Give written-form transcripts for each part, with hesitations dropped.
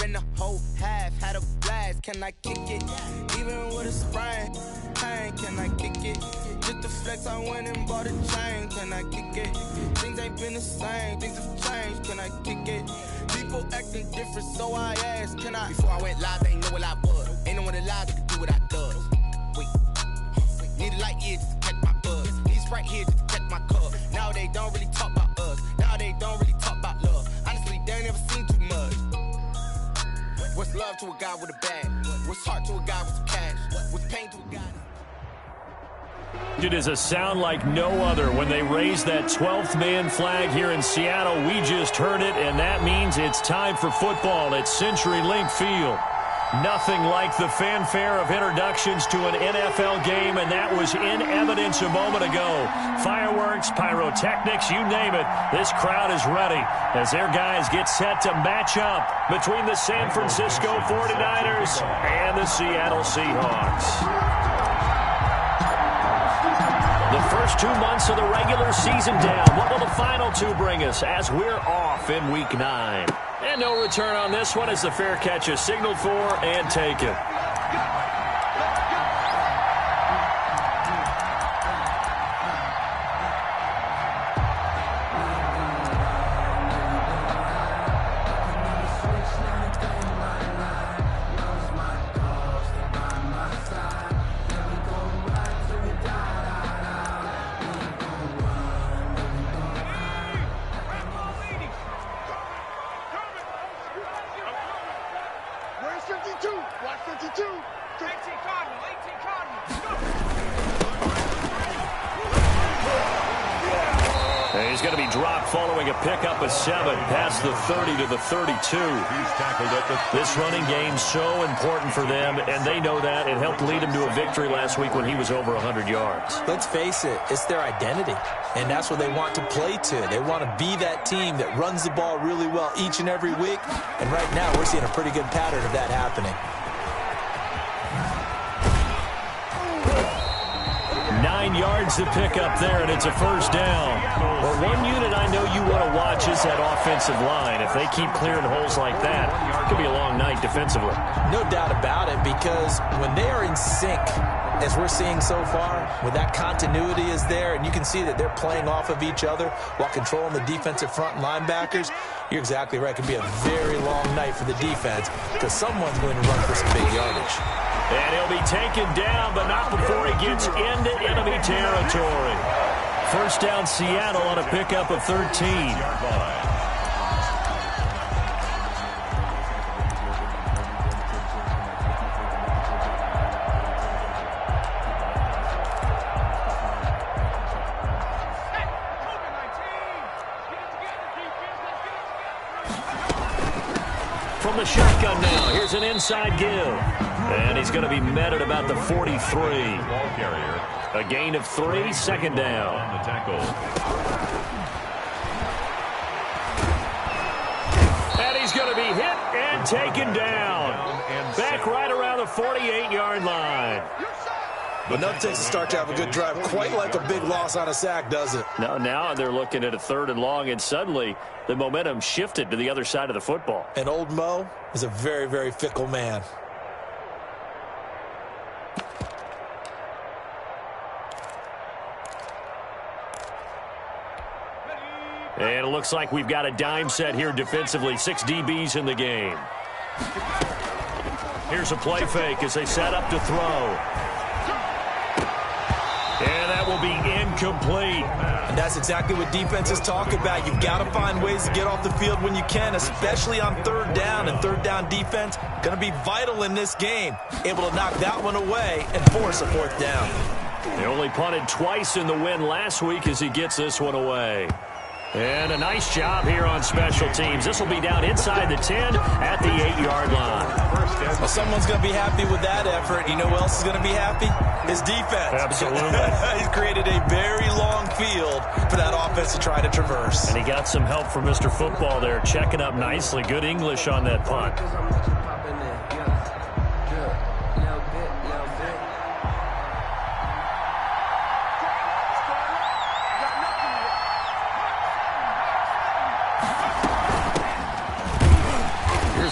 in the whole half, had a blast. Can I kick it? Even with a sprain, pain, can I kick it? Just the flex, I went and bought a chain. Can I kick it? Things ain't been the same, things have changed. Can I kick it? People acting different, so I asked, can I? Before I went live, they ain't know what I was. Ain't no one alive that could do what I does. Wait, need a light here just to catch my buzz. Need Sprite here just to catch my cup. Now they don't really talk about us. Now they don't really talk about love. Honestly, they ain't never seen too much. What's love to a guy with a bag? What's heart to a guy with some cash? What's pain to a guy? It is a sound like no other when they raise that 12th man flag here in Seattle. We just heard it, and that means it's time for football at CenturyLink Field. Nothing like the fanfare of introductions to an NFL game, and that was in evidence a moment ago. Fireworks, pyrotechnics, you name it. This crowd is ready as their guys get set to match up between the San Francisco 49ers and the Seattle Seahawks. The first 2 months of the regular season down. What will the final two bring us as we're off in Week 9? And no return on this one as the fair catch is signaled for and taken. He's going to be dropped following a pickup of 7 past the 30 to the 32. This running game so important for them, and they know that. It helped lead him to a victory last week when he was over 100 yards. Let's face it, it's their identity, and that's what they want to play to. They want to be that team that runs the ball really well each and every week, and right now we're seeing a pretty good pattern of that happening. 9 yards to pick up there, and it's a first down. Well, one unit I know you want to watch is that offensive line. If they keep clearing holes like that, it could be a long night defensively. No doubt about it, because when they are in sync, as we're seeing so far, when that continuity is there, and you can see that they're playing off of each other while controlling the defensive front linebackers, you're exactly right. It can be a very long night for the defense because someone's going to run for some big yardage. And he'll be taken down, but not before he gets into enemy territory. First down, Seattle on a pickup of 13. From the shotgun now, here's an inside give. And he's going to be met at about the 43. A gain of 3, second down. And he's going to be hit and taken down. Back right around the 48-yard line. But nothing takes a start to have a good drive quite like a big loss on a sack, does it? No, now they're looking at a 3rd and long, and suddenly the momentum shifted to the other side of the football. And old Mo is a very, very fickle man. And it looks like we've got a dime set here defensively. 6 DBs in the game. Here's a play fake as they set up to throw. And that will be incomplete. And that's exactly what defenses talk about. You've got to find ways to get off the field when you can, especially on 3rd down. And 3rd down defense going to be vital in this game. Able to knock that one away and force a 4th down. They only punted twice in the win last week as he gets this one away. And a nice job here on special teams. This will be down inside the 10 at the 8-yard line. Well, someone's going to be happy with that effort. You know who else is going to be happy? His defense. Absolutely. He's created a very long field for that offense to try to traverse. And he got some help from Mr. Football there, checking up nicely. Good English on that punt.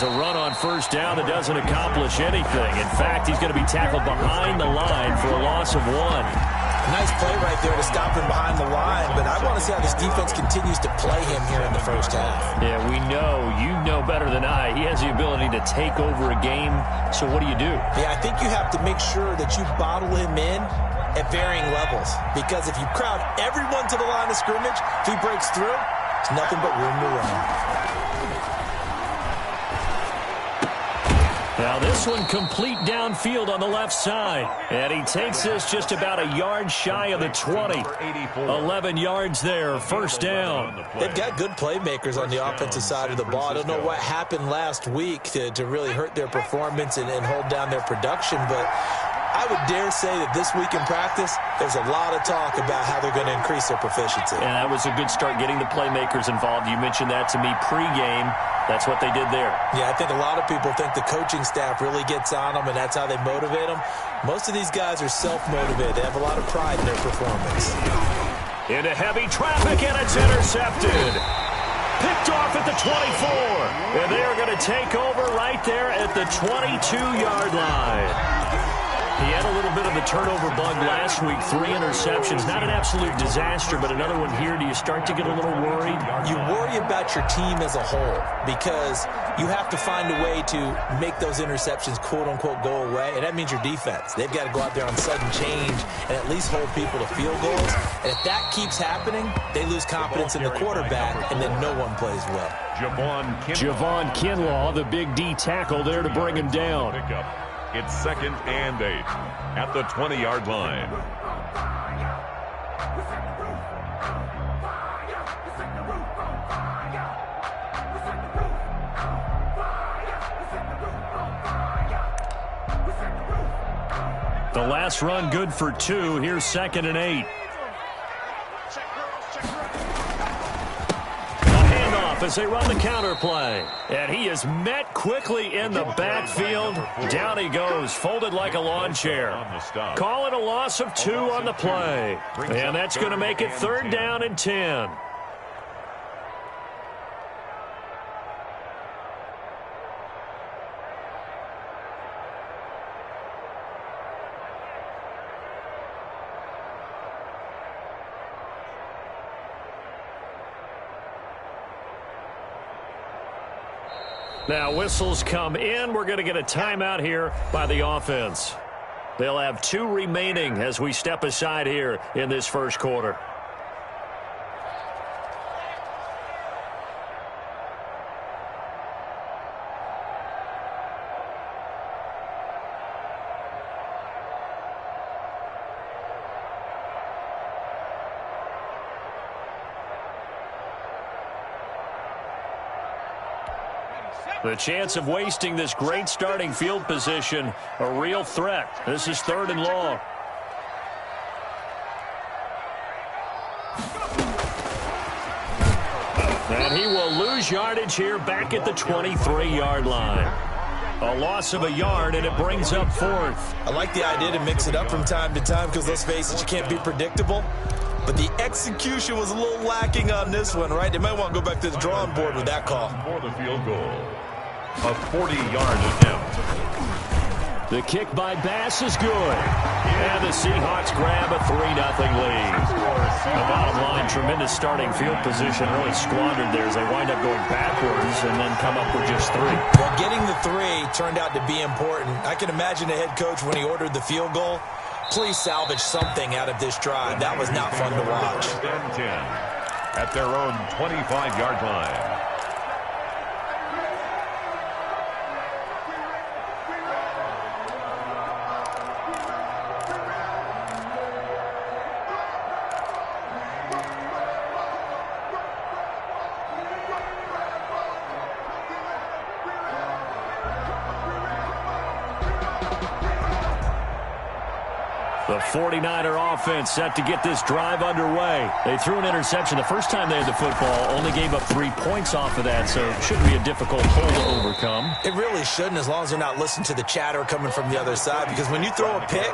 A run on on first down that doesn't accomplish anything. In fact, he's going to be tackled behind the line for a loss of 1. Nice play right there to stop him behind the line, but I want to see how this defense continues to play him here in the first half. Yeah, we know. You know better than I. He has the ability to take over a game, so what do you do? Yeah, I think you have to make sure that you bottle him in at varying levels, because if you crowd everyone to the line of scrimmage, if he breaks through, it's nothing but room to run. Now this one complete downfield on the left side. And he takes this just about a yard shy of the 20. 11 yards there, first down. They've got good playmakers on the offensive side of the ball. I don't know what happened last week to really hurt their performance and hold down their production, but I would dare say that this week in practice, there's a lot of talk about how they're going to increase their proficiency. And that was a good start getting the playmakers involved. You mentioned that to me pregame. That's what they did there. Yeah, I think a lot of people think the coaching staff really gets on them, and that's how they motivate them. Most of these guys are self-motivated. They have a lot of pride in their performance. Into heavy traffic, and it's intercepted. Picked off at the 24. And they are going to take over right there at the 22-yard line. He had a little bit of the turnover bug last week, 3 interceptions. Not an absolute disaster, but another one here. Do you start to get a little worried? You worry about your team as a whole because you have to find a way to make those interceptions, quote-unquote, go away, and that means your defense. They've got to go out there on sudden change and at least hold people to field goals. And if that keeps happening, they lose confidence in the quarterback, and then no one plays well. Javon Kinlaw, the big D tackle there to bring him down. It's 2nd and 8 at the 20-yard line. The last run good for 2. Here's 2nd and 8. As they run the counter play. And he is met quickly in the backfield. Down he goes, folded like a lawn chair. Call it a loss of 2 on the play. And that's going to make it 3rd down and 10. Now whistles come in. We're going to get a timeout here by the offense. They'll have 2 remaining as we step aside here in this first quarter. The chance of wasting this great starting field position, a real threat. This is 3rd and long. And he will lose yardage here back at the 23-yard line. A loss of a yard, and it brings up 4th. I like the idea to mix it up from time to time because, let's face it, you can't be predictable. But the execution was a little lacking on this one, right? They might want to go back to the drawing board with that call. For the field goal, a 40-yard attempt. The kick by Bass is good. And the Seahawks grab a 3-0 lead. The bottom line, tremendous starting field position, really squandered there as they wind up going backwards and then come up with just 3. Well, getting the 3 turned out to be important. I can imagine the head coach when he ordered the field goal. Please salvage something out of this drive. That was not fun to watch. 10 at their own 25-yard line. The 49er offense set to get this drive underway. They threw an interception the first time they had the football, only gave up 3 points off of that, so it shouldn't be a difficult hole to overcome. It really shouldn't, as long as they're not listening to the chatter coming from the other side, because when you throw a pick,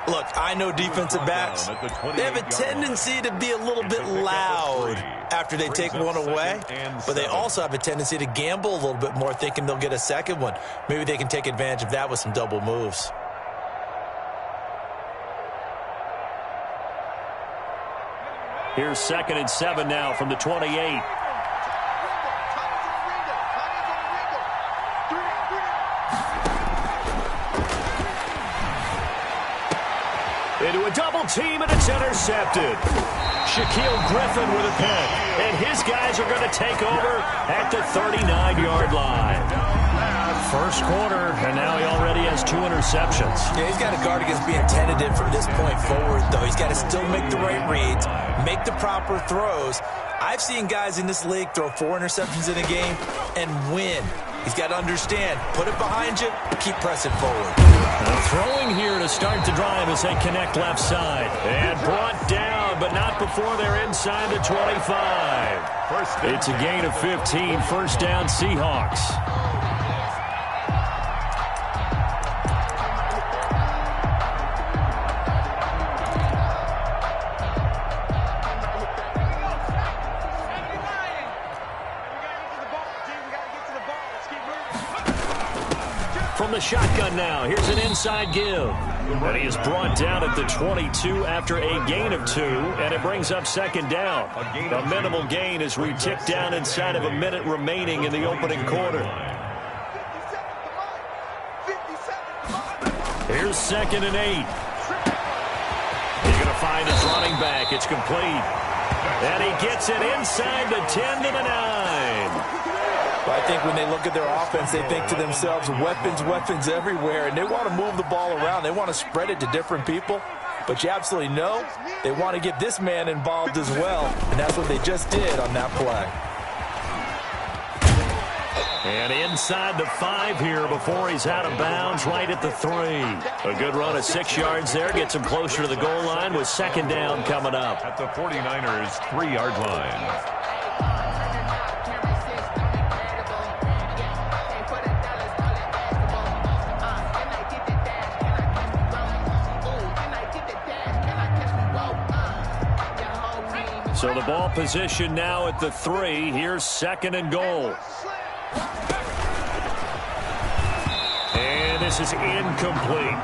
Look, I know defensive backs, they have a tendency to be a little bit loud after they take one away, but they also have a tendency to gamble a little bit more, thinking they'll get a second one. Maybe they can take advantage of that with some double moves. Here's 2nd and 7 now from the 28. Into a double team, and it's intercepted. Shaquille Griffin with a pick, and his guys are going to take over at the 39-yard line. First quarter, and now he already has 2 interceptions. Yeah, he's got to guard against being tentative from this point forward, though. He's got to still make the right reads, make the proper throws. I've seen guys in this league throw 4 interceptions in a game and win. He's got to understand, put it behind you, keep pressing forward. Throwing here to start the drive as they connect left side. And brought down, but not before they're inside the 25. It's a gain of 15, first down Seahawks. From the shotgun now, here's an inside give. And he is brought down at the 22 after a gain of 2, and it brings up 2nd down. A minimal gain as we tick down inside of a minute remaining in the opening quarter. Here's 2nd and 8. He's going to find his running back. It's complete. And he gets it inside the 10 to the 9. I think when they look at their offense, they think to themselves, weapons, weapons everywhere, and they want to move the ball around. They want to spread it to different people, but you absolutely know they want to get this man involved as well, and that's what they just did on that play. And inside the 5 here before he's out of bounds right at the 3. A good run of 6 yards there, gets him closer to the goal line with 2nd down coming up. At the 49ers 3-yard line. So the ball position now at the 3. Here's 2nd and goal. And this is incomplete.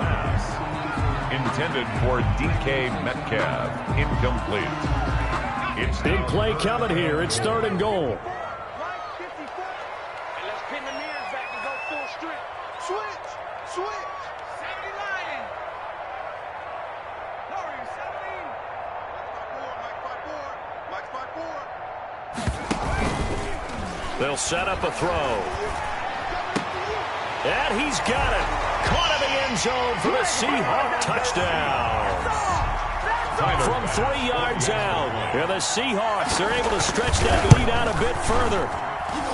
Intended for DK Metcalf. Incomplete. It's big play coming here. It's 3rd and goal. They'll set up a throw. And he's got it. Caught in the end zone for the Seahawk touchdown. From 3 yards out. And the Seahawks are able to stretch that lead out a bit further.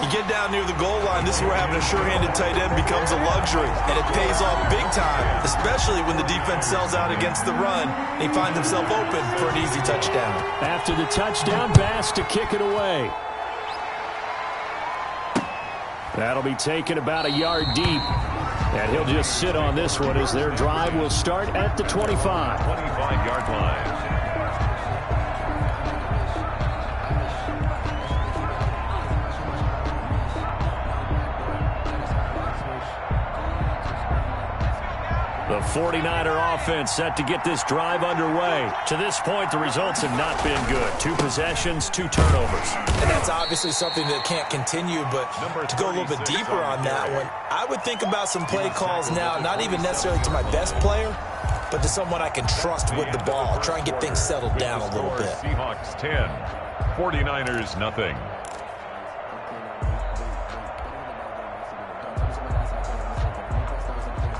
You get down near the goal line, this is where having a sure-handed tight end becomes a luxury. And it pays off big time, especially when the defense sells out against the run. And he finds himself open for an easy touchdown. After the touchdown, Bass to kick it away. That'll be taken about a yard deep. And he'll just sit on this one as their drive will start at the 25. 25-yard line. The 49er offense set to get this drive underway. To this point, the results have not been good. 2 possessions, 2 turnovers. And that's obviously something that can't continue, but to go a little bit deeper on that one, I would think about some play calls now, not even necessarily to my best player, but to someone I can trust with the ball. Try and get things settled down a little bit. Seahawks 10, 49ers nothing.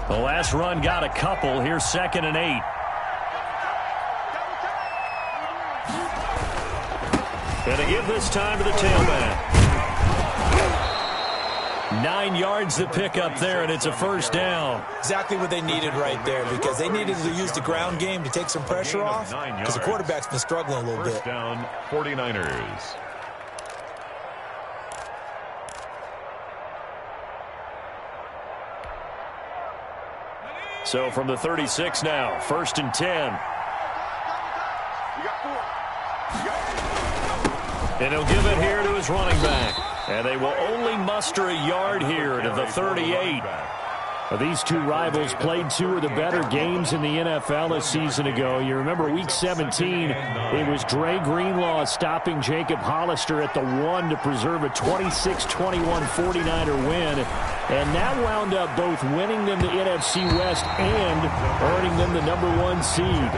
The last run got a couple. Here's 2nd and 8. And to give this time to the tailback. 9 yards to pick up there, and it's a first down. Exactly what they needed right there, because they needed to use the ground game to take some pressure off, because the quarterback's been struggling a little bit. First down, 49ers. So from the 36 now, 1st and 10. And he'll give it here to his running back. And they will only muster a yard here to the 38. These two rivals played two of the better games in the NFL a season ago. You remember Week 17, it was Dre Greenlaw stopping Jacob Hollister at the 1 to preserve a 26-21 49er win. And that wound up both winning them the NFC West and earning them the #1 seed.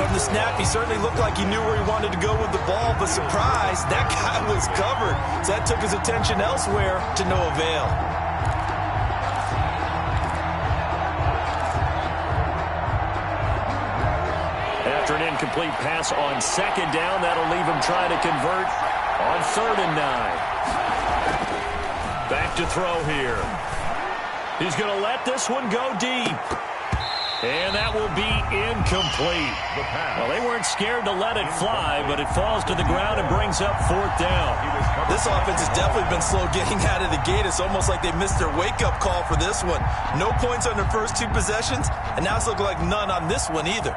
From the snap, he certainly looked like he knew where he wanted to go with the ball, but surprise, that guy was covered. So that took his attention elsewhere to no avail. After an incomplete pass on 2nd down, that'll leave him trying to convert on 3rd and 9. Back to throw here. He's going to let this one go deep. And that will be incomplete. Well, they weren't scared to let it fly, but it falls to the ground and brings up 4th down. This offense has definitely been slow getting out of the gate. It's almost like they missed their wake-up call for this one. No points on their first 2 possessions, and now it's looking like none on this one either.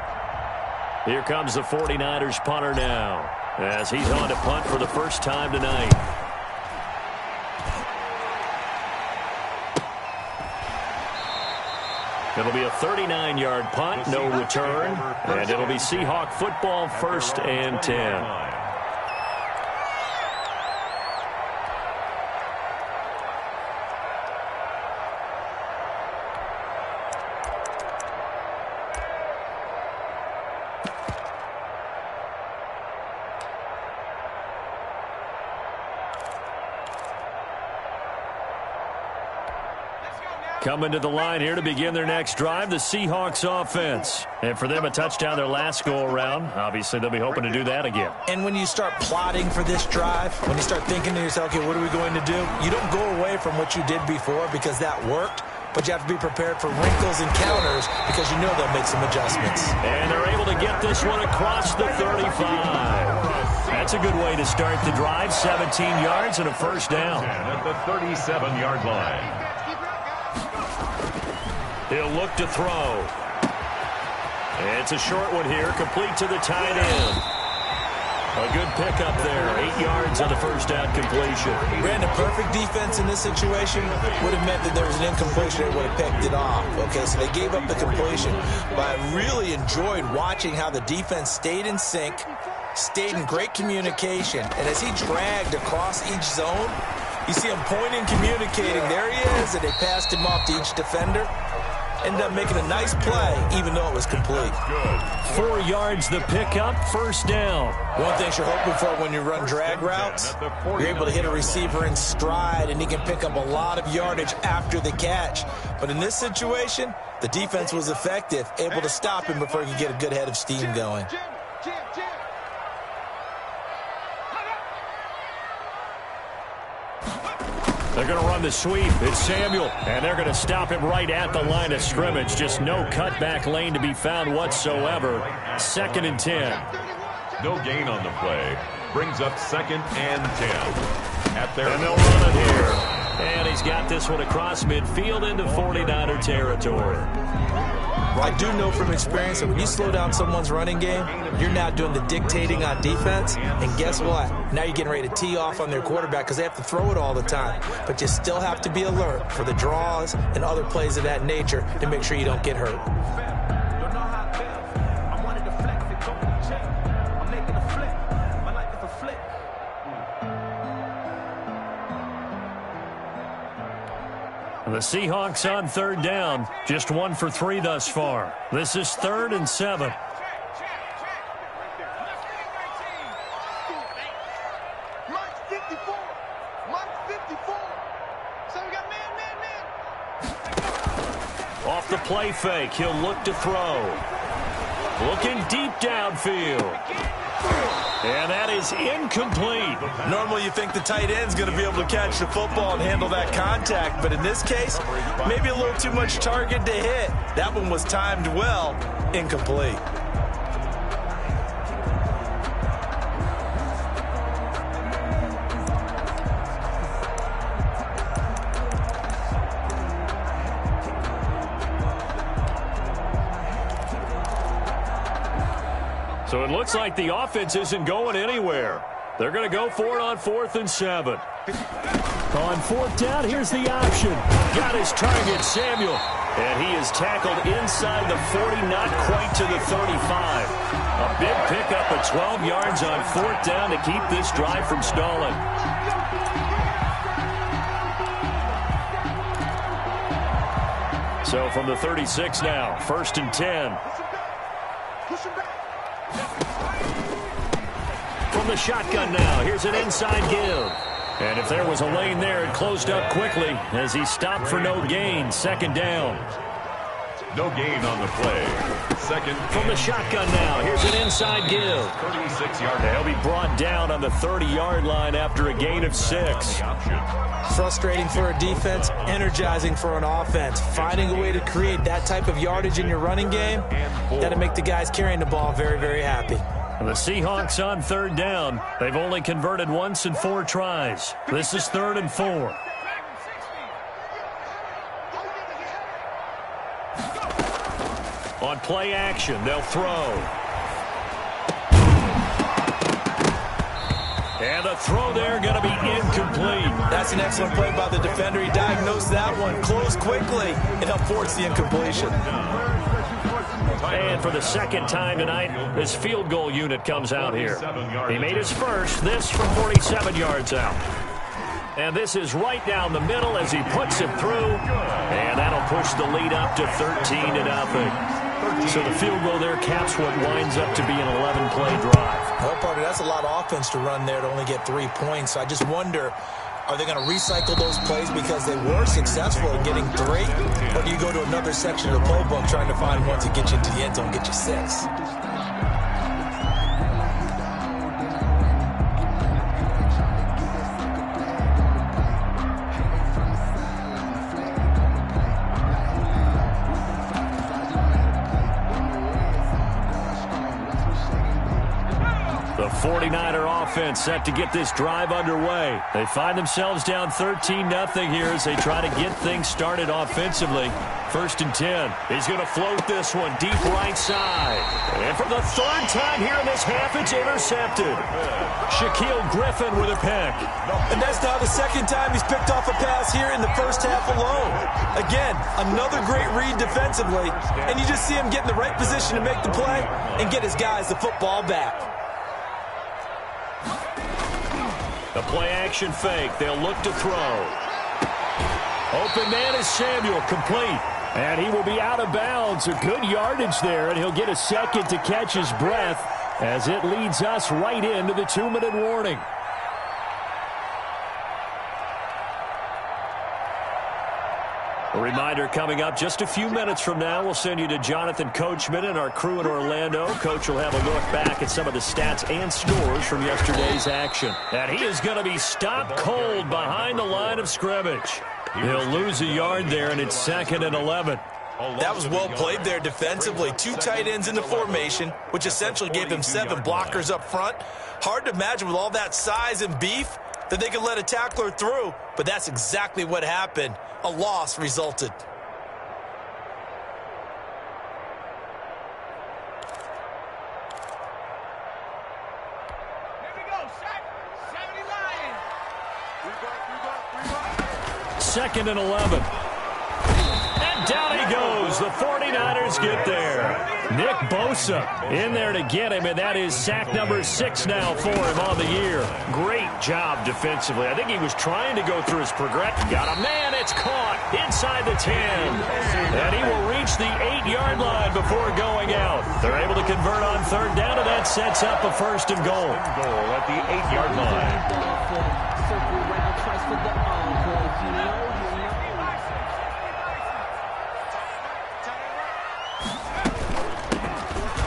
Here comes the 49ers punter now, as he's on to punt for the first time tonight. It'll be a 39-yard punt, no return, and it'll be Seahawk football, 1st and 10. Coming to the line here to begin their next drive, the Seahawks offense. And for them, a touchdown their last go-around. Obviously, they'll be hoping to do that again. And when you start plotting for this drive, when you start thinking to yourself, okay, what are we going to do? You don't go away from what you did before because that worked, but you have to be prepared for wrinkles and counters because you know they'll make some adjustments. And they're able to get this one across the 35. That's a good way to start the drive. 17 yards and a 1st down. At the 37-yard line. He'll look to throw. It's a short one here, complete to the tight end. A good pickup there, 8 yards on the 1st down completion. Brandon, perfect defense in this situation would have meant that there was an incompletion and would have picked it off. Okay, so they gave up the completion, but I really enjoyed watching how the defense stayed in sync, stayed in great communication, and as he dragged across each zone, you see him pointing, communicating. There he is, and they passed him off to each defender. Ended up making a nice play, even though it was complete. 4 yards the pickup, 1st down. One thing you're hoping for when you run drag routes, you're able to hit a receiver in stride, and he can pick up a lot of yardage after the catch. But in this situation, the defense was effective, able to stop him before he could get a good head of steam going. They're going to run the sweep. It's Samuel, and they're going to stop him right at the line of scrimmage. Just no cutback lane to be found whatsoever. 2nd and 10. No gain on the play. Brings up 2nd and 10. At their and they'll run it here. And he's got this one across midfield into 49er territory. I do know from experience that when you slow down someone's running game, you're now doing the dictating on defense. And guess what? Now you're getting ready to tee off on their quarterback because they have to throw it all the time. But you still have to be alert for the draws and other plays of that nature to make sure you don't get hurt. The Seahawks on 3rd down. Just 1 for 3 thus far. This is 3rd and 7. Off the play fake, he'll look to throw. Looking deep downfield. And that is incomplete. Normally you think the tight end's going to be able to catch the football and handle that contact, but in this case, maybe a little too much target to hit. That one was timed well, incomplete. So it looks like the offense isn't going anywhere. They're going to go for it on 4th and 7. On 4th down, here's the option. Got his target, Samuel. And he is tackled inside the 40, not quite to the 35. A big pickup of 12 yards on 4th down to keep this drive from stalling. So from the 36 now, 1st and 10. From the shotgun now, here's an inside give. And if there was a lane there, it closed up quickly as he stopped for no gain. 2nd down. No gain on the play. 2nd. From the shotgun now, here's an inside give. 36-yard. He'll be brought down on the 30-yard line after a gain of 6. Frustrating for a defense, energizing for an offense. Finding a way to create that type of yardage in your running game, that'll make the guys carrying the ball very, very happy. The Seahawks on 3rd down. They've only converted once in 4 tries. This is 3rd and 4. On play action, they'll throw. And the throw there going to be incomplete. That's an excellent play by the defender. He diagnosed that one, closed quickly, and helped force the incompletion. And for the 2nd time tonight, this field goal unit comes out here. He made his first, this from 47 yards out. And this is right down the middle as he puts it through. And that'll push the lead up to 13-0. So the field goal there caps what winds up to be an 11-play drive. Well, partner, that's a lot of offense to run there to only get 3 points. I just wonder, are they going to recycle those plays because they were successful in getting 3? Or do you go to another section of the playbook trying to find one to get you into the end zone, get you 6? The 49er offense set to get this drive underway. They find themselves down 13-0 here as they try to get things started offensively. 1st and 10. He's going to float this one deep right side. And for the 3rd time here in this half, it's intercepted. Shaquill Griffin with a pick. And that's now the 2nd time he's picked off a pass here in the first half alone. Again, another great read defensively. And you just see him get in the right position to make the play and get his guys the football back. The play-action fake. They'll look to throw. Open man is Samuel, complete. And he will be out of bounds. A good yardage there, and he'll get a second to catch his breath as it leads us right into the 2-minute warning. A reminder coming up just a few minutes from now. We'll send you to Jonathan Coachman and our crew in Orlando. Coach will have a look back at some of the stats and scores from yesterday's action. And he is going to be stopped cold behind the line of scrimmage. He'll lose a yard there, and it's 2nd and 11. That was well played there defensively. 2 tight ends in the formation, which essentially gave them 7 blockers up front. Hard to imagine with all that size and beef that they could let a tackler through, but that's exactly what happened. A loss resulted. Here we go, 70 Lions. 2nd and 11. And down he goes. The 49ers get there. Nick Bosa in there to get him, and that is sack number 6 now for him on the year. Great job defensively. I think he was trying to go through his progression. Got a man. It's caught inside the 10. And he will reach the 8-yard line before going out. They're able to convert on 3rd down, and that sets up a 1st and goal. Goal at the 8-yard line.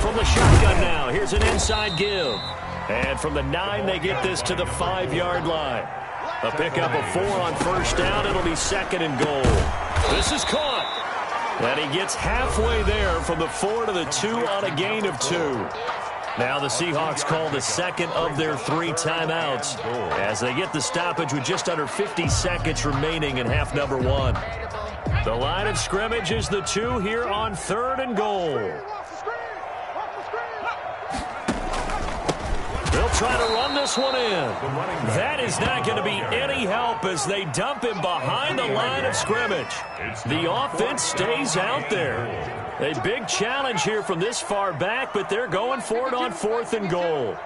From the shotgun now, here's an inside give. And from the 9, they get this to the 5-yard line. A pickup of 4 on 1st down. It'll be 2nd and goal. This is caught. And he gets halfway there from the 4 to the 2 on a gain of 2. Now the Seahawks call the 2nd of their 3 timeouts as they get the stoppage with just under 50 seconds remaining in half number 1. The line of scrimmage is the 2 here on 3rd and goal. They'll try to run this one in. That is not going to be any help as they dump him behind the line of scrimmage. The offense stays out there. A big challenge here from this far back, but they're going for it on 4th and goal.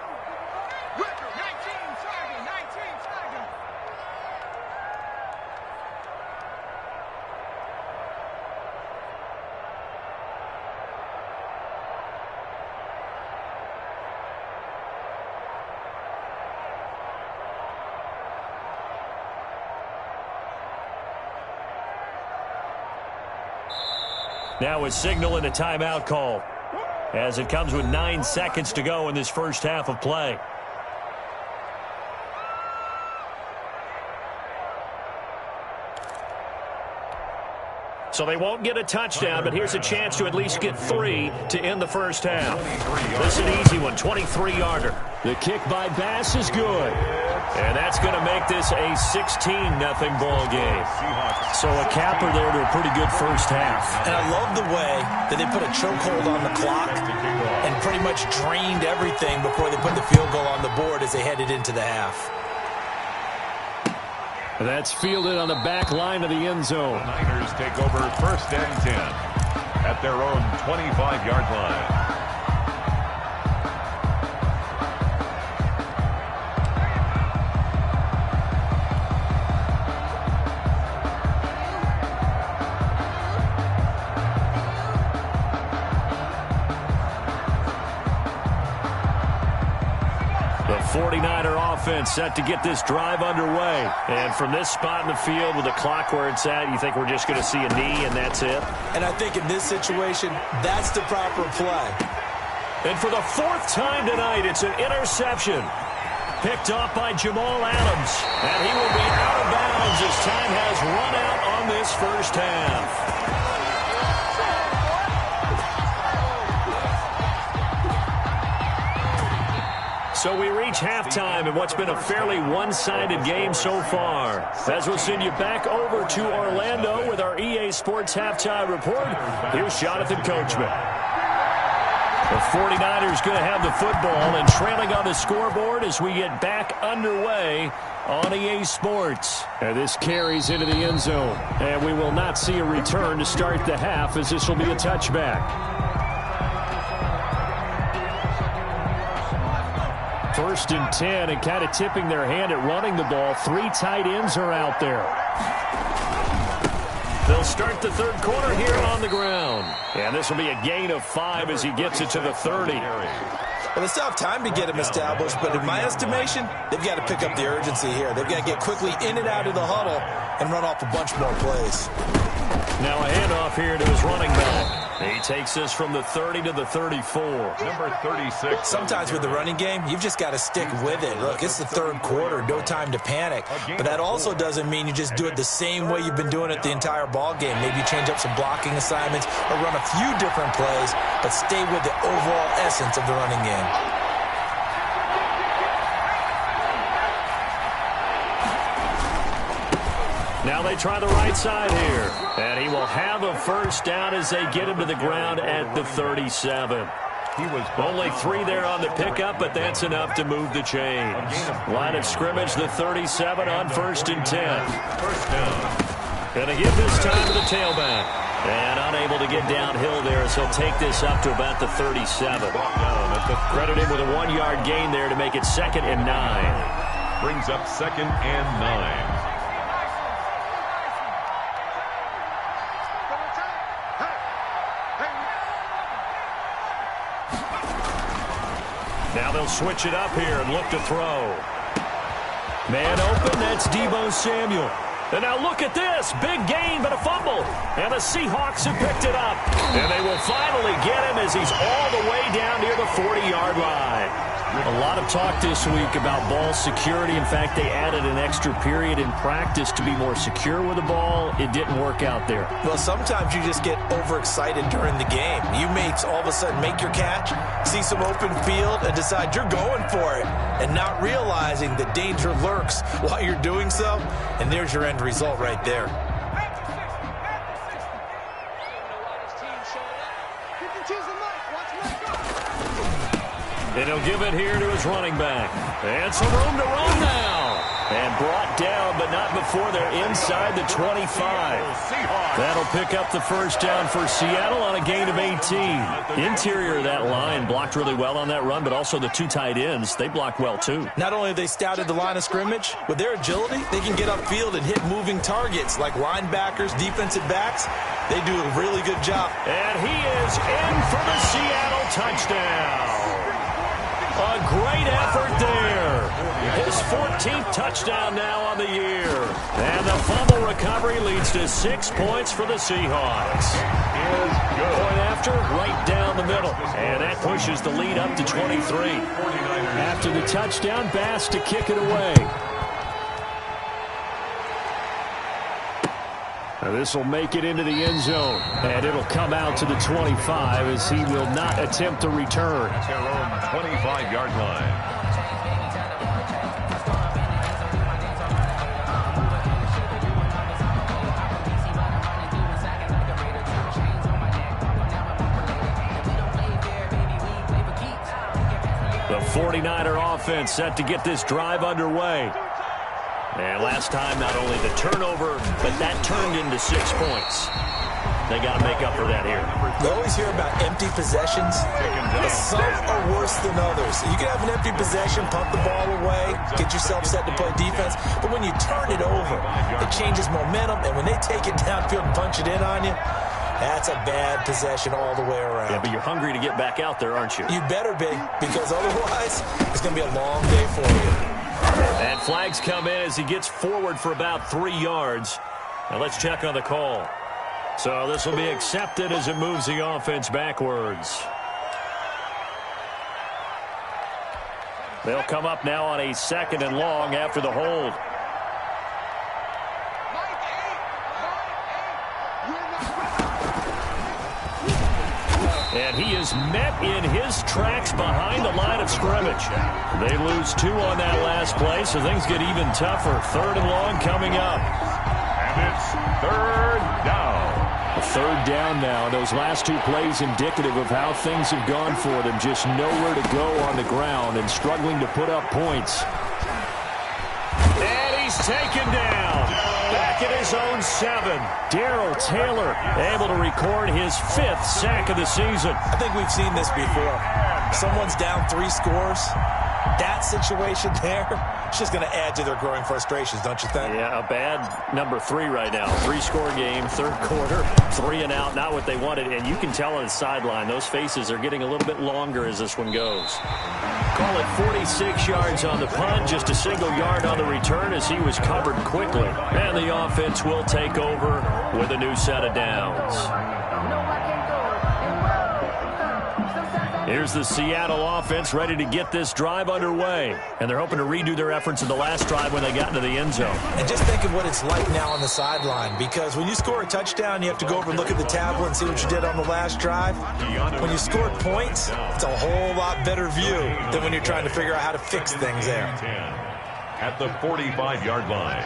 Now a signal and a timeout call as it comes with 9 seconds to go in this first half of play. So they won't get a touchdown, but here's a chance to at least get 3 to end the first half. This is an easy one, 23-yarder. The kick by Bass is good. And that's going to make this a 16-0 ball game. So a capper there to a pretty good first half. And I love the way that they put a chokehold on the clock and pretty much drained everything before they put the field goal on the board as they headed into the half. That's fielded on the back line of the end zone. The Niners take over 1st and 10 at their own 25-yard line. The 49er offense set to get this drive underway. And from this spot in the field with the clock where it's at, you think we're just going to see a knee and that's it? And I think in this situation, that's the proper play. And for the 4th time tonight, it's an interception. Picked off by Jamal Adams. And he will be out of bounds as time has run out on this first half. So we reach halftime in what's been a fairly one-sided game so far. As we'll send you back over to Orlando with our EA Sports Halftime Report, here's Jonathan Coachman. The 49ers going to have the football and trailing on the scoreboard as we get back underway on EA Sports. And this carries into the end zone. And we will not see a return to start the half as this will be a touchback. 1st and 10 and kind of tipping their hand at running the ball. 3 tight ends are out there. They'll start the 3rd quarter here on the ground. And this will be a gain of 5 as he gets it to the 30. Well, they still have time to get him established, but in my estimation, they've got to pick up the urgency here. They've got to get quickly in and out of the huddle and run off a bunch more plays. Now a handoff here to his running back. He takes this from the 30 to the 34. Number 36. Sometimes with the running game, you've just got to stick with it. Look, it's the 3rd quarter, no time to panic. But that also doesn't mean you just do it the same way you've been doing it the entire ball game. Maybe change up some blocking assignments or run a few different plays, but stay with the overall essence of the running game. Now they try the right side here. And he will have a first down as they get him to the ground at the 37. He was only 3 there on the pickup, but that's enough to move the chains. Line of scrimmage, the 37 on 1st and 10. First down. Going to give this time to the tailback. And unable to get downhill there as he'll take this up to about the 37. Credit him with a 1-yard gain there to make it 2nd and 9. Brings up 2nd and 9. Now they'll switch it up here and look to throw. Man open, that's Deebo Samuel. And now look at this. Big gain, but a fumble. And the Seahawks have picked it up. And they will finally get him as he's all the way down near the 40-yard line. A lot of talk this week about ball security. In fact, they added an extra period in practice to be more secure with the ball. It didn't work out there. Well, sometimes you just get overexcited during the game. You may all of a sudden make your catch, see some open field, and decide you're going for it, and not realizing the danger lurks while you're doing so, and there's your end result right there. And he'll give it here to his running back. And some room to run now. And brought down, but not before they're inside the 25. That'll pick up the first down for Seattle on a gain of 18. Interior of that line blocked really well on that run, but also the two tight ends, they blocked well too. Not only have they scouted the line of scrimmage, with their agility, they can get upfield and hit moving targets like linebackers, defensive backs. They do a really good job. And he is in for the Seattle touchdown. A great effort there. His 14th touchdown now on the year. And the fumble recovery leads to 6 points for the Seahawks. Point after, right down the middle. And that pushes the lead up to 23. After the touchdown, Bass to kick it away. This will make it into the end zone, and it'll come out to the 25 as he will not attempt to return. At their own 25-yard line. The 49er offense set to get this drive underway. And last time, not only the turnover, but that turned into 6 points. They got to make up for that here. You always hear about empty possessions, but some are worse than others. You can have an empty possession, pump the ball away, get yourself set to play defense, but when you turn it over, it changes momentum, and when they take it downfield and punch it in on you, that's a bad possession all the way around. Yeah, but you're hungry to get back out there, aren't you? You better be, because otherwise, it's going to be a long day for you. And flags come in as he gets forward for about 3 yards. Now let's check on the call. So this will be accepted as it moves the offense backwards. They'll come up now on a 2nd and long after the hold. And he is met in his tracks behind the line of scrimmage. They lose 2 on that last play, so things get even tougher. 3rd and long coming up. And it's 3rd down. A 3rd down now. Those last 2 plays indicative of how things have gone for them. Just nowhere to go on the ground and struggling to put up points. And he's taken down. Back at his own 7. Darrell Taylor able to record his 5th sack of the season. I think we've seen this before. Someone's down 3 scores. That situation there, it's just going to add to their growing frustrations, don't you think? Yeah, a bad number 3 right now. 3-score game, 3rd quarter, 3 and out, not what they wanted. And you can tell on the sideline, those faces are getting a little bit longer as this one goes. Call it 46 yards on the punt, just a single yard on the return as he was covered quickly. And the offense will take over with a new set of downs. Here's the Seattle offense ready to get this drive underway. And they're hoping to redo their efforts in the last drive when they got into the end zone. And just think of what it's like now on the sideline, because when you score a touchdown, you have to go over and look at the tablet and see what you did on the last drive. When you scored points, it's a whole lot better view than when you're trying to figure out how to fix things there. At the 45-yard line.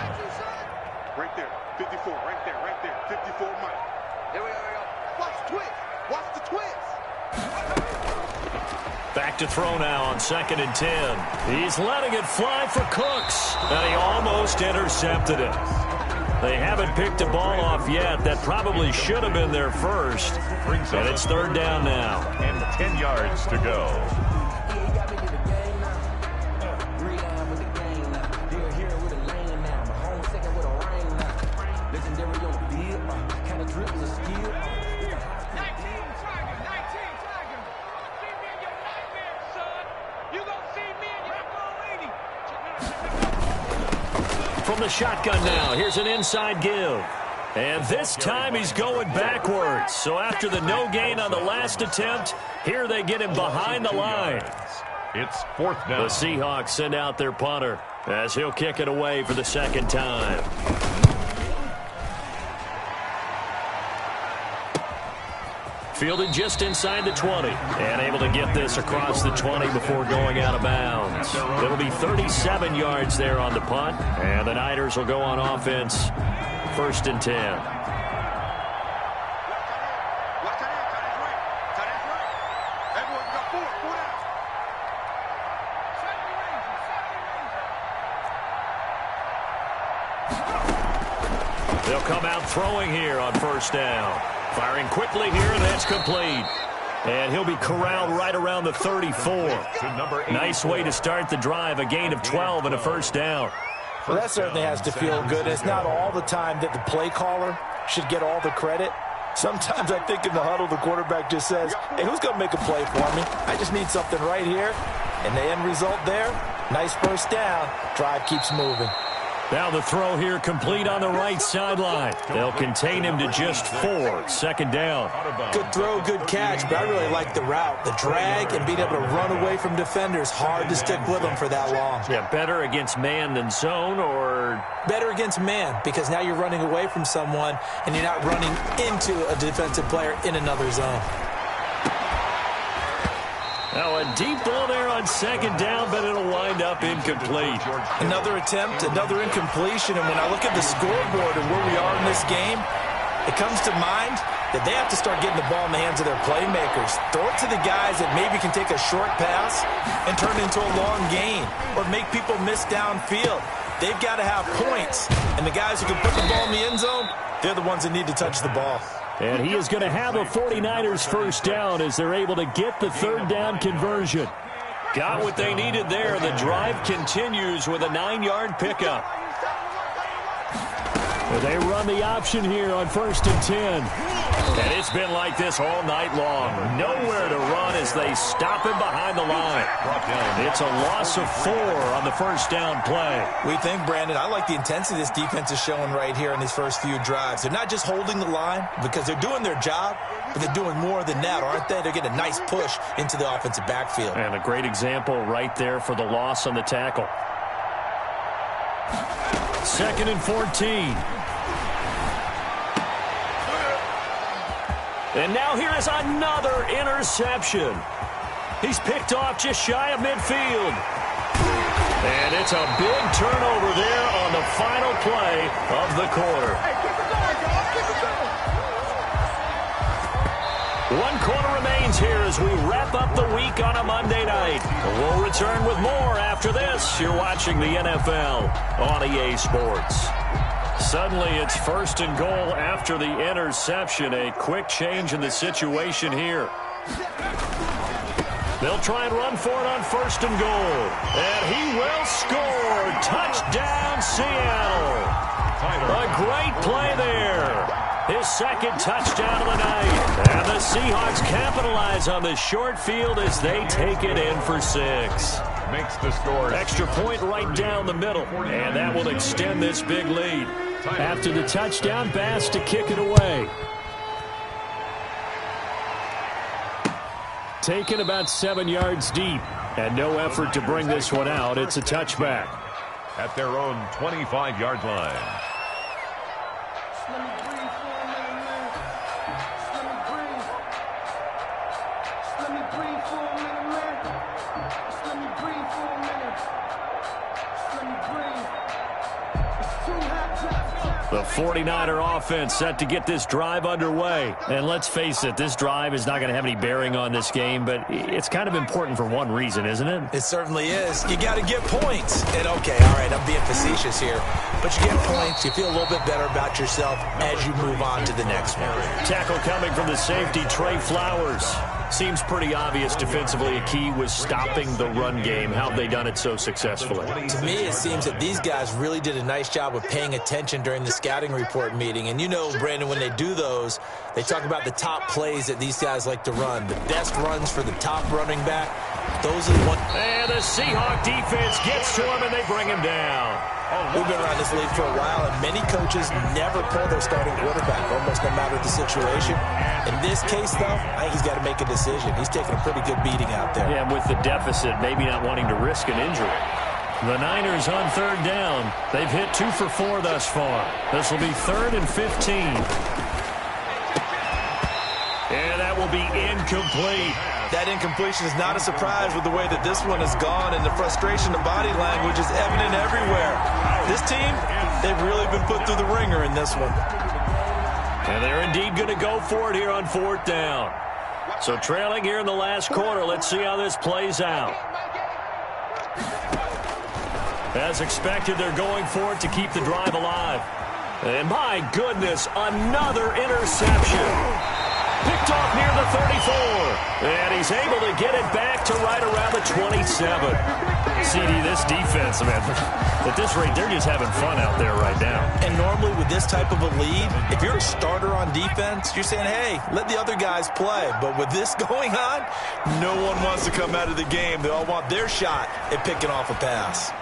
Right there, 54, right there, 54, Mike. Here we go. Watch the twist. Watch the twist. Back to throw now on 2nd and 10. He's letting it fly for Cooks, and he almost intercepted it. They haven't picked a ball off yet. That probably should have been their first. And it's 3rd down now. And 10 yards to go. From the shotgun now, here's an inside give. And this time he's going backwards. So after the no gain on the last attempt, here they get him behind the line. It's 4th down. The Seahawks send out their punter as he'll kick it away for the 2nd time. Fielded just inside the 20 and able to get this across the 20 before going out of bounds. It'll be 37 yards there on the punt, and the Niners will go on offense 1st and 10. They'll come out throwing here on first down. Firing quickly here, and that's complete. And he'll be corralled right around the 34. Nice way to start the drive, a gain of 12 and a first down. Well, that certainly has to feel good. It's not all the time that the play caller should get all the credit. Sometimes I think in the huddle, the quarterback just says, hey, who's going to make a play for me? I just need something right here. And the end result there, nice first down. Drive keeps moving. Now the throw here complete on the right sideline. They'll contain him to just 4. Second down. Good throw, good catch, but I really like the route. The drag and being able to run away from defenders. Hard to stick with them for that long. Yeah, better against man than zone, or? Better against man, because now you're running away from someone and you're not running into a defensive player in another zone. Now a deep ball there on second down, but it'll wind up incomplete. Another attempt, another incompletion, and when I look at the scoreboard and where we are in this game, it comes to mind that they have to start getting the ball in the hands of their playmakers. Throw it to the guys that maybe can take a short pass and turn it into a long gain or make people miss downfield. They've got to have points, and the guys who can put the ball in the end zone, they're the ones that need to touch the ball. And he is going to have a 49ers first down as they're able to get the third down conversion. Got what they needed there. The drive continues with a 9-yard pickup. They run the option here on 1st and 10. And it's been like this all night long. Nowhere to run as they stop him behind the line. It's a loss of 4 on the first down play. We think, Brandon, I like the intensity this defense is showing right here in these first few drives. They're not just holding the line because they're doing their job, but they're doing more than that, aren't they? They're getting a nice push into the offensive backfield. And a great example right there for the loss on the tackle. 2nd and 14. And now here is another interception. He's picked off just shy of midfield. And it's a big turnover there on the final play of the quarter. One quarter remains here as we wrap up the week on a Monday night. We'll return with more after this. You're watching the NFL on EA Sports. Suddenly, it's 1st and goal after the interception. A quick change in the situation here. They'll try and run for it on 1st and goal. And he will score. Touchdown, Seattle. A great play there. His 2nd touchdown of the night. And the Seahawks capitalize on the short field as they take it in for 6. Makes the score. Extra point right down the middle. And that will extend this big lead. After the touchdown, Bass to kick it away. Taken about 7 yards deep. And no effort to bring this one out. It's a touchback. At their own 25-yard line. The 49er offense set to get this drive underway. And let's face it, this drive is not going to have any bearing on this game, but it's kind of important for one reason, isn't it? It certainly is. You got to get points. And okay, all right, I'm being facetious here. But you get points, you feel a little bit better about yourself as you move on to the next one. Tackle coming from the safety, Trey Flowers. Seems pretty obvious defensively a key was stopping the run game. How have they done it so successfully? To me, it seems that these guys really did a nice job of paying attention during the scouting report meeting. And you know, Brandon, when they do those, they talk about the top plays that these guys like to run. The best runs for the top running back. Those are the ones. And the Seahawk defense gets to him, and they bring him down. We've been around this league for a while, and many coaches never pull their starting quarterback, almost no matter the situation. In this case, though, I think he's got to make a decision. He's taking a pretty good beating out there. Yeah, with the deficit, maybe not wanting to risk an injury. The Niners on 3rd down. They've hit 2 for 4 thus far. This will be 3rd and 15. And that will be incomplete. That incompletion is not a surprise with the way that this one has gone, and the frustration, the body language is evident everywhere. This team, they've really been put through the ringer in this one. And they're indeed going to go for it here on 4th down. So trailing here in the last quarter, let's see how this plays out. As expected, they're going for it to keep the drive alive. And my goodness, another interception. Picked off near the 34. And he's able to get it back to right around the 27. CD, this defense, man, at this rate, they're just having fun out there right now. And normally with this type of a lead, if you're a starter on defense, you're saying, hey, let the other guys play. But with this going on, no one wants to come out of the game. They all want their shot at picking off a pass.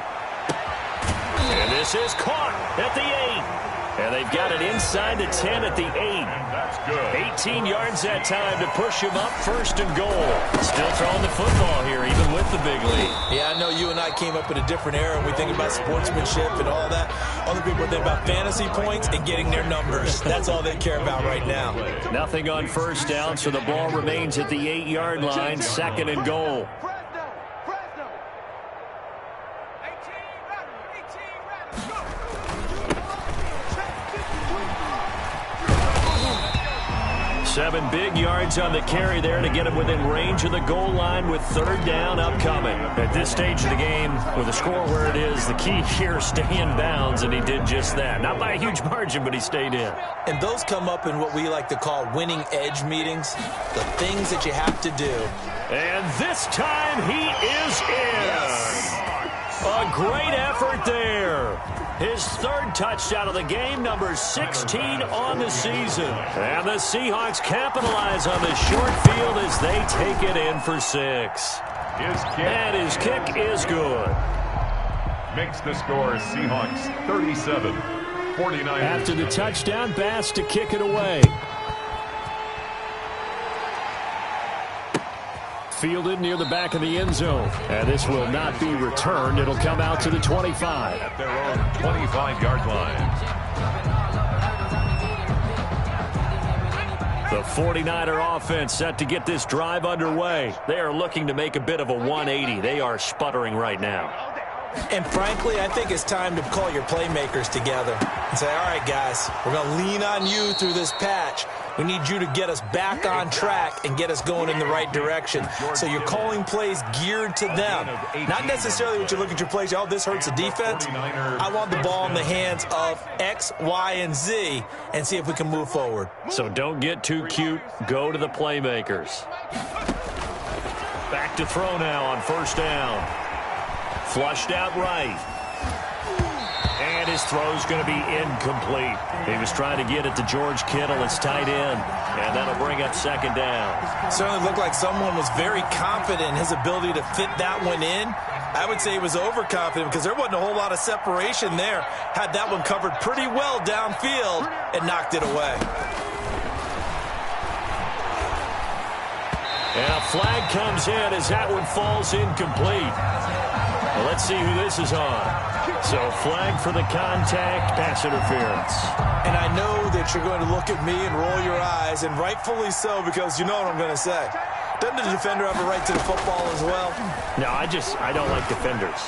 And this is caught at the 8. And they've got it inside the 10 at the 8. That's good. 18 yards that time to push him up, 1st and goal. Still throwing the football here, even with the big lead. Yeah, I know you and I came up in a different era, and we think about sportsmanship and all that. Other people think about fantasy points and getting their numbers. That's all they care about right now. Nothing on 1st down, so the ball remains at the 8-yard line, 2nd and goal. Seven big yards on the carry there to get him within range of the goal line with 3rd down upcoming. At this stage of the game, with the score where it is, the key here is stay in bounds, and he did just that. Not by a huge margin, but he stayed in. And those come up in what we like to call winning edge meetings, the things that you have to do. And this time he is in. Yes. A great effort there. His 3rd touchdown of the game, number 16 on the season. And the Seahawks capitalize on the short field as they take it in for 6. And his kick is good. Makes the score Seahawks 37, 49. After the touchdown, Bass to kick it away. Fielded near the back of the end zone. And this will not be returned. It'll come out to the 25. At their own 25-yard line. The 49er offense set to get this drive underway. They are looking to make a bit of a 180. They are sputtering right now. And frankly, I think it's time to call your playmakers together and say, all right, guys, we're going to lean on you through this patch. We need you to get us back on track and get us going in the right direction. So you're calling plays geared to them. Not necessarily what you look at your plays, oh, this hurts the defense. I want the ball in the hands of X, Y, and Z and see if we can move forward. So don't get too cute. Go to the playmakers. Back to throw now on 1st down. Flushed out right. And his throw's going to be incomplete. He was trying to get it to George Kittle, his tight end. And that'll bring up 2nd down. Certainly looked like someone was very confident in his ability to fit that one in. I would say he was overconfident because there wasn't a whole lot of separation there. Had that one covered pretty well downfield and knocked it away. And a flag comes in as that one falls incomplete. Well, let's see who this is on. So flag for the contact, pass interference. And I know that you're going to look at me and roll your eyes, and rightfully so, because you know what I'm going to say. Doesn't the defender have a right to the football as well? No, I don't like defenders.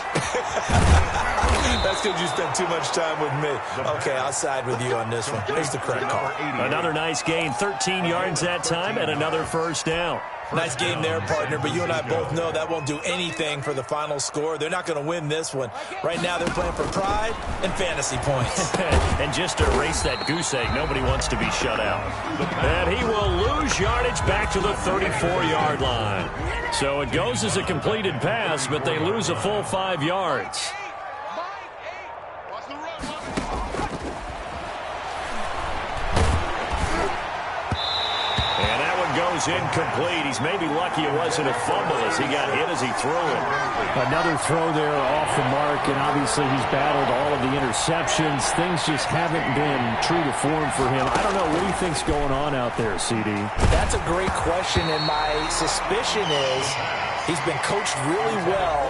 That's because you spent too much time with me. Okay, I'll side with you on this one. Here's the correct call. Another nice gain, 13 yards that time, and another 1st down. Nice game there, partner, but you and I both know that won't do anything for the final score. They're not going to win this one. Right now, they're playing for pride and fantasy points. And just to erase that goose egg, nobody wants to be shut out. And he will lose yardage back to the 34-yard line. So it goes as a completed pass, but they lose a full 5 yards. Goes incomplete. He's maybe lucky it wasn't a fumble as he got hit as he threw it. Another throw there off the mark, and obviously he's battled all of the interceptions. Things just haven't been true to form for him. I don't know. What do you think's going on out there, CD? That's a great question, and my suspicion is he's been coached really well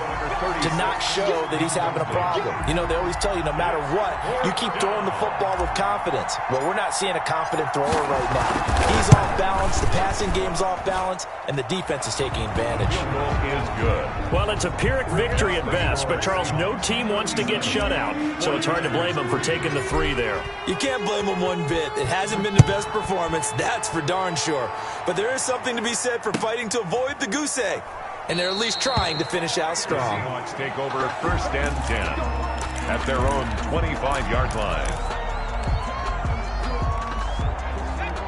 to not show that he's having a problem. You know, they always tell you no matter what, you keep throwing the football with confidence. Well, we're not seeing a confident thrower right now. He's off balance, the passing game's off balance, and the defense is taking advantage. Is good. Well, it's a Pyrrhic victory at best, but Charles, no team wants to get shut out, so it's hard to blame them for taking the 3 there. You can't blame them one bit. It hasn't been the best performance, that's for darn sure. But there is something to be said for fighting to avoid the goose egg. And they're at least trying to finish out strong. The Seahawks take over 1st and 10 at their own 25-yard line.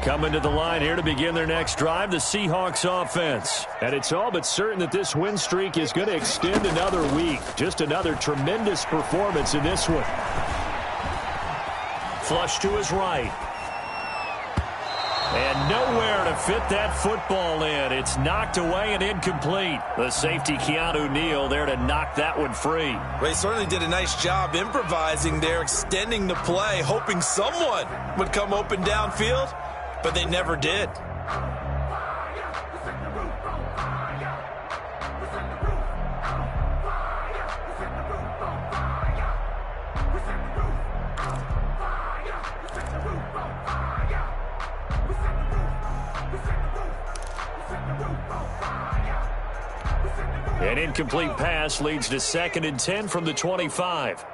Coming to the line here to begin their next drive, the Seahawks offense. And it's all but certain that this win streak is going to extend another week. Just another tremendous performance in this one. Flush to his right. And nowhere to fit that football in. It's knocked away and incomplete. The safety, Keanu Neal, there to knock that one free. Well, he certainly did a nice job improvising there, extending the play, hoping someone would come open downfield, but they never did. An incomplete pass leads to 2nd and 10 from the 25.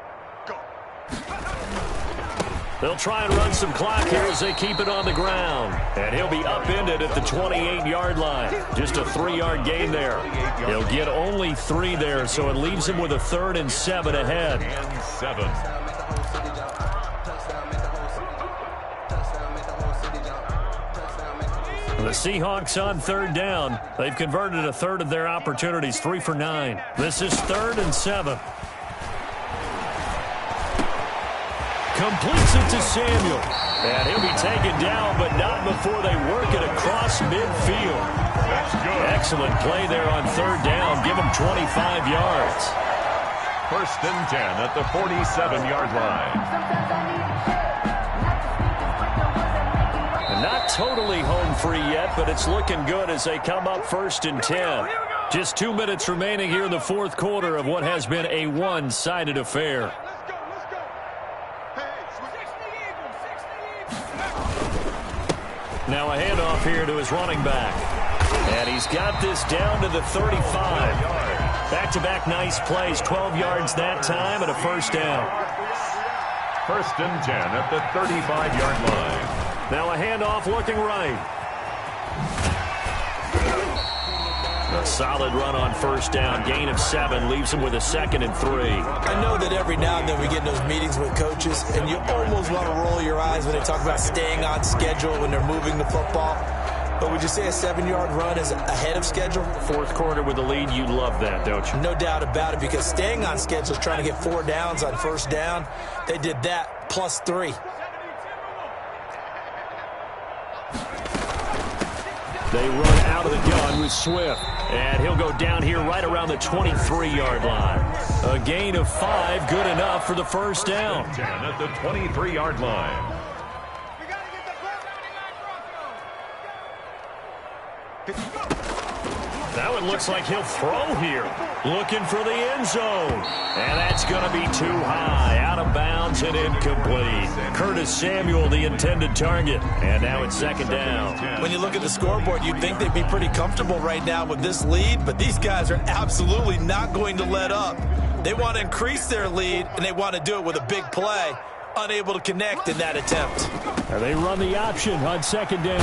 They'll try and run some clock here as they keep it on the ground. And he'll be upended at the 28-yard line. Just a 3-yard gain there. He'll get only 3 there, so it leaves him with a 3rd and 7 ahead. And 7. The Seahawks on 3rd down. They've converted a 1/3 of their opportunities, 3 for 9. This is 3rd and 7. Completes it to Samuel. And he'll be taken down, but not before they work it across midfield. That's good. Excellent play there on 3rd down. Give him 25 yards. 1st and 10 at the 47-yard line. Not totally home free yet, but it's looking good as they come up 1st and 10. Just 2 minutes remaining here in the 4th quarter of what has been a one-sided affair. Now a handoff here to his running back. And he's got this down to the 35. Back-to-back nice plays, 12 yards that time and a 1st down. 1st and 10 at the 35-yard line. Now a handoff looking right. A solid run on 1st down. Gain of 7 leaves him with a 2nd and 3. I know that every now and then we get in those meetings with coaches, and you almost want to roll your eyes when they talk about staying on schedule when they're moving the football. But would you say a 7-yard run is ahead of schedule? 4th quarter with the lead, you love that, don't you? No doubt about it, because staying on schedule is trying to get 4 downs on 1st down. They did that plus 3. They run out of the gun with Swift. And he'll go down here right around the 23-yard line. A gain of 5, good enough for the 1st down. 10 at the 23-yard line. That one looks like he'll throw here. Looking for the end zone. And that's going to be too high. Out of bounds and incomplete. Curtis Samuel, the intended target. And now it's 2nd down. When you look at the scoreboard, you'd think they'd be pretty comfortable right now with this lead, but these guys are absolutely not going to let up. They want to increase their lead, and they want to do it with a big play. Unable to connect in that attempt. And they run the option on 2nd down.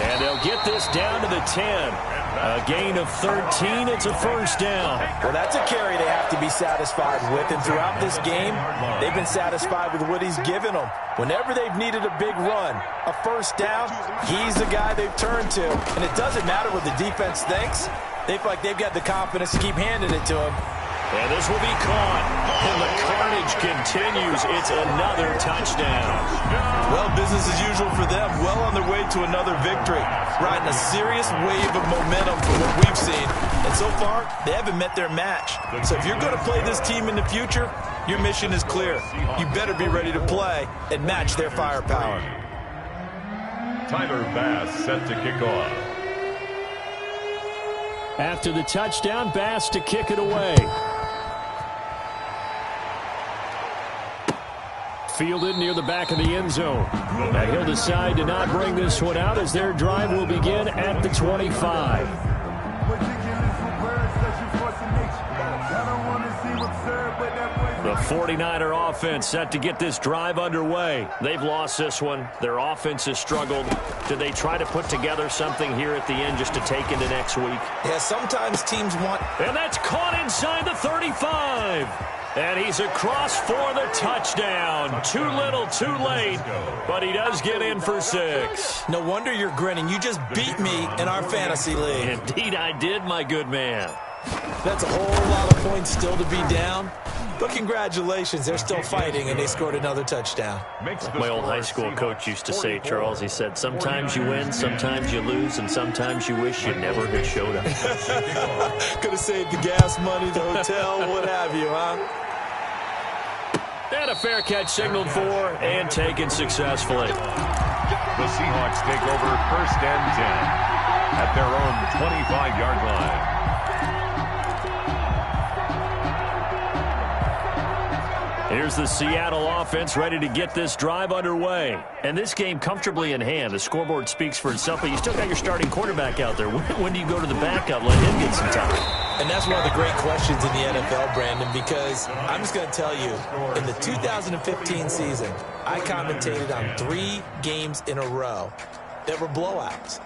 And they'll get this down to the 10. A gain of 13. It's a 1st down. Well, that's a carry they have to be satisfied with. And throughout this game, they've been satisfied with what he's given them. Whenever they've needed a big run, a 1st down, he's the guy they've turned to. And it doesn't matter what the defense thinks. They feel like they've got the confidence to keep handing it to him. And this will be caught. And the carnage continues. It's another touchdown. Well, business as usual for them. Well on their way to another victory. Riding a serious wave of momentum from what we've seen. And so far, they haven't met their match. So if you're going to play this team in the future, your mission is clear. You better be ready to play and match their firepower. Tyler Bass set to kick off. After the touchdown, Bass to kick it away. Fielded near the back of the end zone. And he'll decide to not bring this one out as their drive will begin at the 25. I don't want to see what's served, but that The 49er offense set to get this drive underway. They've lost this one. Their offense has struggled. Do they try to put together something here at the end just to take into next week? Yeah, sometimes teams want... And that's caught inside the 35. And he's across for the touchdown. Too little, too late. But he does get in for 6. No wonder you're grinning. You just beat me in our fantasy league. Indeed I did, my good man. That's a whole lot of points still to be down. But congratulations, they're still fighting, and they scored another touchdoang. Like my old high school coach used to say, Charles, he said, sometimes you win, sometimes you lose, and sometimes you wish you never had showed up. Could have saved the gas money, the hotel, what have you, huh? And a fair catch signaled for and taken successfully. The Seahawks take over 1st and 10 at their own 25-yard line. Here's the Seattle offense ready to get this drive underway. And this game comfortably in hand. The scoreboard speaks for itself, but you still got your starting quarterback out there. When do you go to the backup, let him get some time? And that's one of the great questions in the NFL, Brandon, because I'm just going to tell you, in the 2015 season, I commentated on 3 games in a row that were blowouts.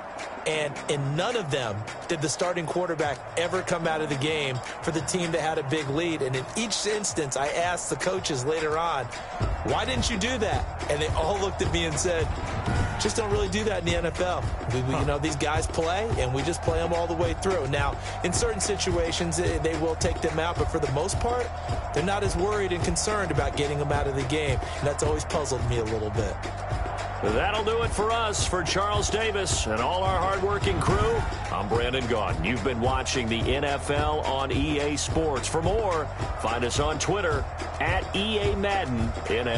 And in none of them did the starting quarterback ever come out of the game for the team that had a big lead. And in each instance, I asked the coaches later on, why didn't you do that? And they all looked at me and said, just don't really do that in the NFL. You know, these guys play, and we just play them all the way through. Now, in certain situations, they will take them out, but for the most part, they're not as worried and concerned about getting them out of the game. And that's always puzzled me a little bit. That'll do it for us. For Charles Davis and all our hardworking crew, I'm Brandon Gaudin. You've been watching the NFL on EA Sports. For more, find us on Twitter @EA Madden.